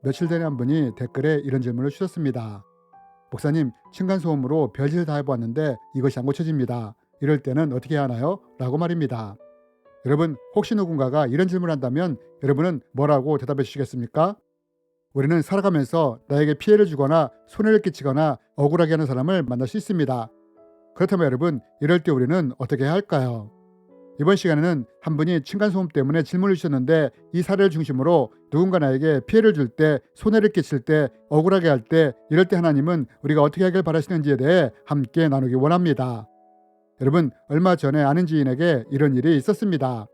며칠 전에 한 분이 댓글에 이런 질문을 주셨습니다. 목사님, 층간소음으로 별짓을 다 해보았는데 이것이 안 고쳐집니다. 이럴 때는 어떻게 해야 하나요? 라고 말입니다. 여러분, 혹시 누군가가 이런 질문을 한다면 여러분은 뭐라고 대답해 주시겠습니까? 우리는 살아가면서 나에게 피해를 주거나 손해를 끼치거나 억울하게 하는 사람을 만날 수 있습니다. 그렇다면 여러분, 이럴 때 우리는 어떻게 해야 할까요? 이번 시간에는 한 분이 층간소음 때문에 질문을 주셨는데 이 사례를 중심으로 누군가 나에게 피해를 줄 때, 손해를 끼칠 때, 억울하게 할 때, 이럴 때 하나님은 우리가 어떻게 하길 바라시는지에 대해 함께 나누기 원합니다. 여러분, 얼마 전에 아는 지인에게 이런 일이 있었습니다.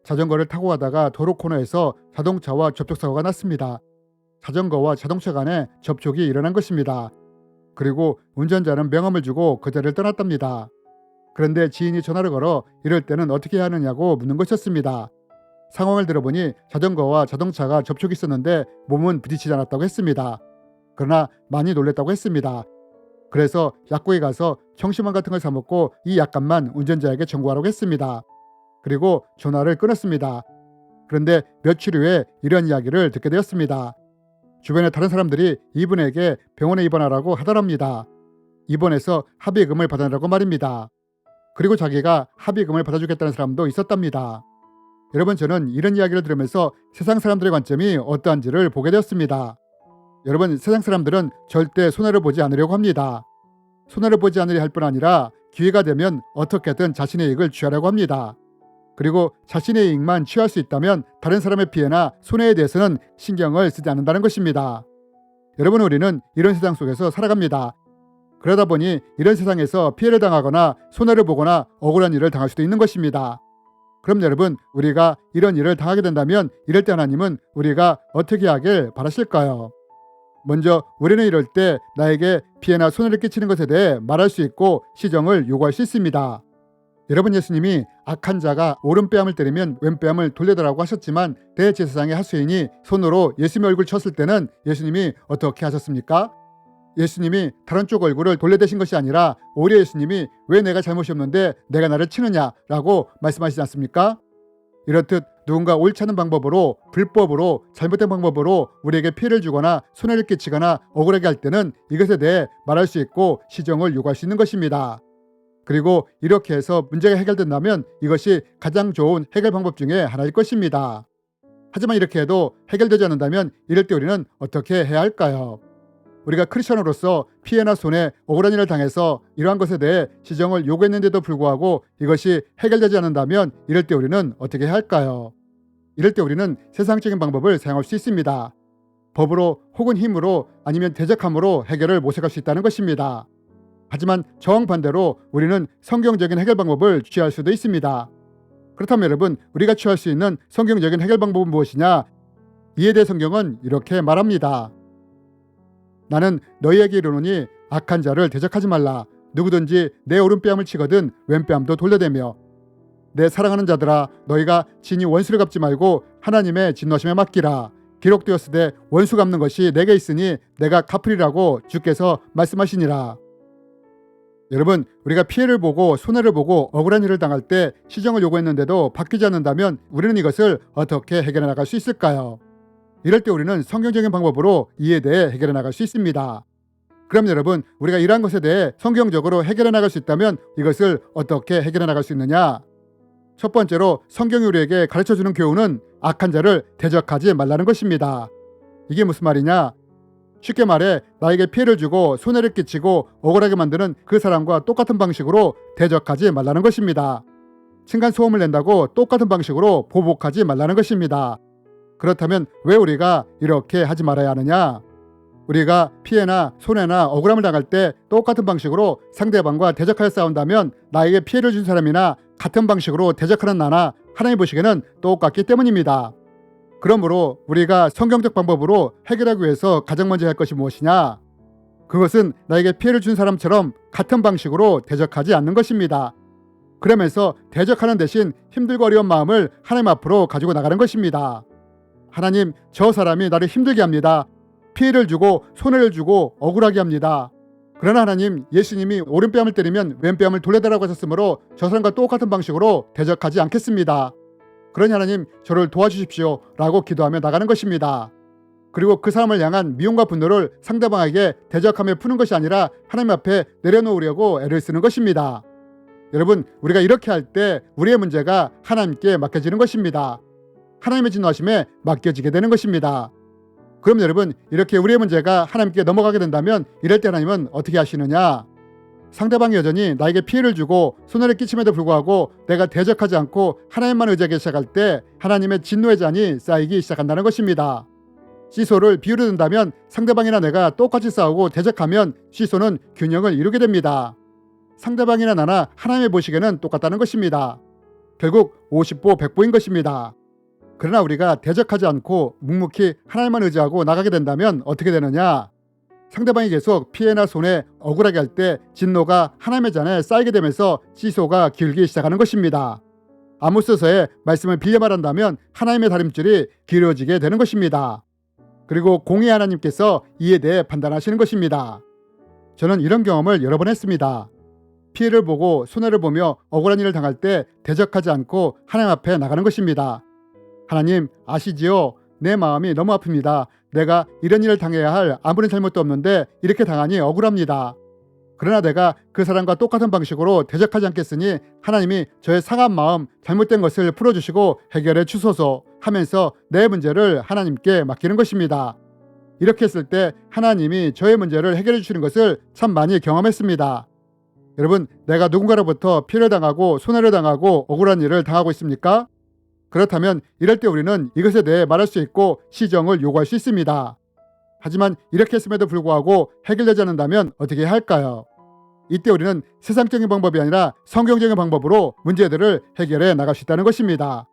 자전거를 타고 가다가 도로 코너에서 자동차와 접촉사고가 났습니다. 자전거와 자동차 간에 접촉이 일어난 것입니다. 그리고 운전자는 명함을 주고 그 자리를 떠났답니다. 그런데 지인이 전화를 걸어 이럴 때는 어떻게 해야 하느냐고 묻는 것이었습니다. 상황을 들어보니 자전거와 자동차가 접촉이 있었는데 몸은 부딪히지 않았다고 했습니다. 그러나 많이 놀랬다고 했습니다. 그래서 약국에 가서 청심환 같은 걸 사 먹고 이 약값만 운전자에게 청구하라고 했습니다. 그리고 전화를 끊었습니다. 그런데 며칠 후에 이런 이야기를 듣게 되었습니다. 주변의 다른 사람들이 이분에게 병원에 입원하라고 하더랍니다. 입원해서 합의금을 받아내라고 말입니다. 그리고 자기가 합의금을 받아주겠다는 사람도 있었답니다. 여러분, 저는 이런 이야기를 들으면서 세상 사람들의 관점이 어떠한지를 보게 되었습니다. 여러분, 세상 사람들은 절대 손해를 보지 않으려고 합니다. 손해를 보지 않으려 할 뿐 아니라 기회가 되면 어떻게든 자신의 이익을 취하려고 합니다. 그리고 자신의 이익만 취할 수 있다면 다른 사람의 피해나 손해에 대해서는 신경을 쓰지 않는다는 것입니다. 여러분, 우리는 이런 세상 속에서 살아갑니다. 그러다 보니 이런 세상에서 피해를 당하거나 손해를 보거나 억울한 일을 당할 수도 있는 것입니다. 그럼 여러분, 우리가 이런 일을 당하게 된다면 이럴 때 하나님은 우리가 어떻게 하길 바라실까요? 먼저 우리는 이럴 때 나에게 피해나 손해를 끼치는 것에 대해 말할 수 있고 시정을 요구할 수 있습니다. 여러분, 예수님이 악한 자가 오른뺨을 때리면 왼뺨을 돌려달라고 하셨지만 대제사장의 하수인이 손으로 예수님의 얼굴을 쳤을 때는 예수님이 어떻게 하셨습니까? 예수님이 다른 쪽 얼굴을 돌려대신 것이 아니라 오히려 예수님이 왜 내가 잘못이 없는데 내가 나를 치느냐라고 말씀하시지 않습니까? 이렇듯 누군가 옳지 않은 방법으로, 불법으로, 잘못된 방법으로 우리에게 피해를 주거나 손해를 끼치거나 억울하게 할 때는 이것에 대해 말할 수 있고 시정을 요구할 수 있는 것입니다. 그리고 이렇게 해서 문제가 해결된다면 이것이 가장 좋은 해결 방법 중에 하나일 것입니다. 하지만 이렇게 해도 해결되지 않는다면 이럴 때 우리는 어떻게 해야 할까요? 우리가 크리스천으로서 피해나 손해, 억울한 일을 당해서 이러한 것에 대해 시정을 요구했는데도 불구하고 이것이 해결되지 않는다면 이럴 때 우리는 어떻게 해야 할까요? 이럴 때 우리는 세상적인 방법을 사용할 수 있습니다. 법으로 혹은 힘으로 아니면 대적함으로 해결을 모색할 수 있다는 것입니다. 하지만 정반대로 우리는 성경적인 해결 방법을 취할 수도 있습니다. 그렇다면 여러분, 우리가 취할 수 있는 성경적인 해결 방법은 무엇이냐? 이에 대해 성경은 이렇게 말합니다. 나는 너희에게 이르노니 악한 자를 대적하지 말라. 누구든지 내 오른뺨을 치거든 왼뺨도 돌려대며. 내 사랑하는 자들아, 너희가 진히 원수를 갚지 말고 하나님의 진노하심에 맡기라. 기록되었으되 원수 갚는 것이 내게 있으니 내가 갚으리라고 주께서 말씀하시니라. 여러분, 우리가 피해를 보고 손해를 보고 억울한 일을 당할 때 시정을 요구했는데도 바뀌지 않는다면 우리는 이것을 어떻게 해결해 나갈 수 있을까요? 이럴 때 우리는 성경적인 방법으로 이에 대해 해결해 나갈 수 있습니다. 그럼 여러분, 우리가 이러한 것에 대해 성경적으로 해결해 나갈 수 있다면 이것을 어떻게 해결해 나갈 수 있느냐? 첫 번째로 성경이 우리에게 가르쳐주는 교훈은 악한 자를 대적하지 말라는 것입니다. 이게 무슨 말이냐? 쉽게 말해 나에게 피해를 주고 손해를 끼치고 억울하게 만드는 그 사람과 똑같은 방식으로 대적하지 말라는 것입니다. 층간소음을 낸다고 똑같은 방식으로 보복하지 말라는 것입니다. 그렇다면 왜 우리가 이렇게 하지 말아야 하느냐? 우리가 피해나 손해나 억울함을 당할 때 똑같은 방식으로 상대방과 대적하여 싸운다면 나에게 피해를 준 사람이나 같은 방식으로 대적하는 나나 하나님 보시기에는 똑같기 때문입니다. 그러므로 우리가 성경적 방법으로 해결하기 위해서 가장 먼저 할 것이 무엇이냐? 그것은 나에게 피해를 준 사람처럼 같은 방식으로 대적하지 않는 것입니다. 그러면서 대적하는 대신 힘들고 어려운 마음을 하나님 앞으로 가지고 나가는 것입니다. 하나님, 저 사람이 나를 힘들게 합니다. 피해를 주고 손해를 주고 억울하게 합니다. 그러나 하나님, 예수님이 오른뺨을 때리면 왼뺨을 돌려달라고 하셨으므로 저 사람과 똑같은 방식으로 대적하지 않겠습니다. 그러니 하나님, 저를 도와주십시오 라고 기도하며 나가는 것입니다. 그리고 그 사람을 향한 미움과 분노를 상대방에게 대적하며 푸는 것이 아니라 하나님 앞에 내려놓으려고 애를 쓰는 것입니다. 여러분, 우리가 이렇게 할 때 우리의 문제가 하나님께 맡겨지는 것입니다. 하나님의 진노하심에 맡겨지게 되는 것입니다. 그럼 여러분, 이렇게 우리의 문제가 하나님께 넘어가게 된다면 이럴 때 하나님은 어떻게 하시느냐? 상대방이 여전히 나에게 피해를 주고 손해를 끼침에도 불구하고 내가 대적하지 않고 하나님만 의지하기 시작할 때 하나님의 진노의 잔이 쌓이기 시작한다는 것입니다. 시소를 비유로 든다면 상대방이나 내가 똑같이 싸우고 대적하면 시소는 균형을 이루게 됩니다. 상대방이나 나나 하나님의 보시기에는 똑같다는 것입니다. 결국 50보 100보인 것입니다. 그러나 우리가 대적하지 않고 묵묵히 하나님만 의지하고 나가게 된다면 어떻게 되느냐? 상대방이 계속 피해나 손해, 억울하게 할 때 진노가 하나님의 잔에 쌓이게 되면서 시소가 기울기 시작하는 것입니다. 아모스서의 말씀을 빌려 말한다면 하나님의 다림줄이 길어지게 되는 것입니다. 그리고 공의 하나님께서 이에 대해 판단하시는 것입니다. 저는 이런 경험을 여러 번 했습니다. 피해를 보고 손해를 보며 억울한 일을 당할 때 대적하지 않고 하나님 앞에 나가는 것입니다. 하나님 아시지요? 내 마음이 너무 아픕니다. 내가 이런 일을 당해야 할 아무런 잘못도 없는데 이렇게 당하니 억울합니다. 그러나 내가 그 사람과 똑같은 방식으로 대적하지 않겠으니 하나님이 저의 상한 마음, 잘못된 것을 풀어주시고 해결해 주소서 하면서 내 문제를 하나님께 맡기는 것입니다. 이렇게 했을 때 하나님이 저의 문제를 해결해 주시는 것을 참 많이 경험했습니다. 여러분, 내가 누군가로부터 피해를 당하고 손해를 당하고 억울한 일을 당하고 있습니까? 그렇다면 이럴 때 우리는 이것에 대해 말할 수 있고 시정을 요구할 수 있습니다. 하지만 이렇게 했음에도 불구하고 해결되지 않는다면 어떻게 해야 할까요? 이때 우리는 세상적인 방법이 아니라 성경적인 방법으로 문제들을 해결해 나갈 수 있다는 것입니다.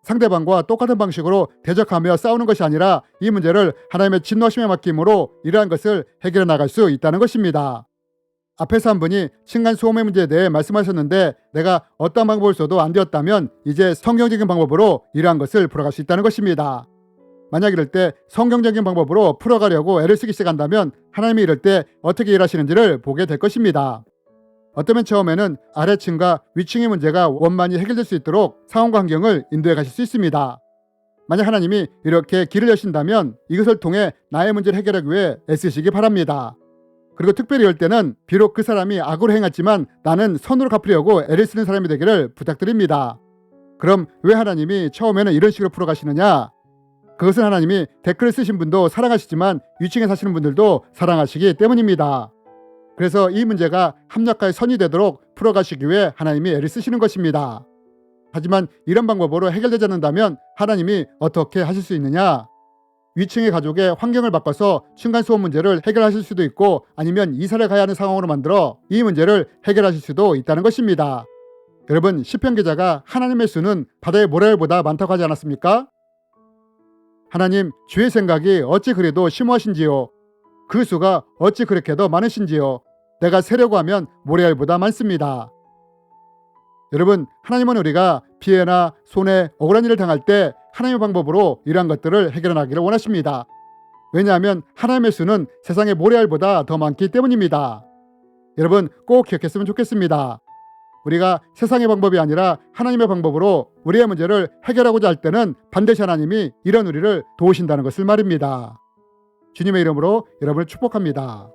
상대방과 똑같은 방식으로 대적하며 싸우는 것이 아니라 이 문제를 하나님의 진노하심에 맡김으로 이러한 것을 해결해 나갈 수 있다는 것입니다. 앞에서 한 분이 층간소음의 문제에 대해 말씀하셨는데 내가 어떤 방법을 써도 안 되었다면 이제 성경적인 방법으로 이러한 것을 풀어갈 수 있다는 것입니다. 만약 이럴 때 성경적인 방법으로 풀어가려고 애를 쓰기 시작한다면 하나님이 이럴 때 어떻게 일하시는지를 보게 될 것입니다. 어쩌면 처음에는 아래층과 위층의 문제가 원만히 해결될 수 있도록 상황과 환경을 인도해 가실 수 있습니다. 만약 하나님이 이렇게 길을 여신다면 이것을 통해 나의 문제를 해결하기 위해 애쓰시기 바랍니다. 그리고 특별히 이럴 때는 비록 그 사람이 악으로 행했지만 나는 선으로 갚으려고 애를 쓰는 사람이 되기를 부탁드립니다. 그럼 왜 하나님이 처음에는 이런 식으로 풀어가시느냐? 그것은 하나님이 댓글을 쓰신 분도 사랑하시지만 위층에 사시는 분들도 사랑하시기 때문입니다. 그래서 이 문제가 합력하여 선이 되도록 풀어가시기 위해 하나님이 애를 쓰시는 것입니다. 하지만 이런 방법으로 해결되지 않는다면 하나님이 어떻게 하실 수 있느냐? 위층의 가족의 환경을 바꿔서 층간소음 문제를 해결하실 수도 있고 아니면 이사를 가야 하는 상황으로 만들어 이 문제를 해결하실 수도 있다는 것입니다. 여러분, 시편 기자가 하나님의 수는 바다의 모래알보다 많다고 하지 않았습니까? 하나님, 주의 생각이 어찌 그리도 심오하신지요? 그 수가 어찌 그렇게도 많으신지요? 내가 세려고 하면 모래알보다 많습니다. 여러분, 하나님은 우리가 피해나 손해, 억울한 일을 당할 때 하나님의 방법으로 이러한 것들을 해결해 나가기를 원하십니다. 왜냐하면 하나님의 수는 세상의 모래알보다 더 많기 때문입니다. 여러분, 꼭 기억했으면 좋겠습니다. 우리가 세상의 방법이 아니라 하나님의 방법으로 우리의 문제를 해결하고자 할 때는 반드시 하나님이 이런 우리를 도우신다는 것을 말입니다. 주님의 이름으로 여러분을 축복합니다.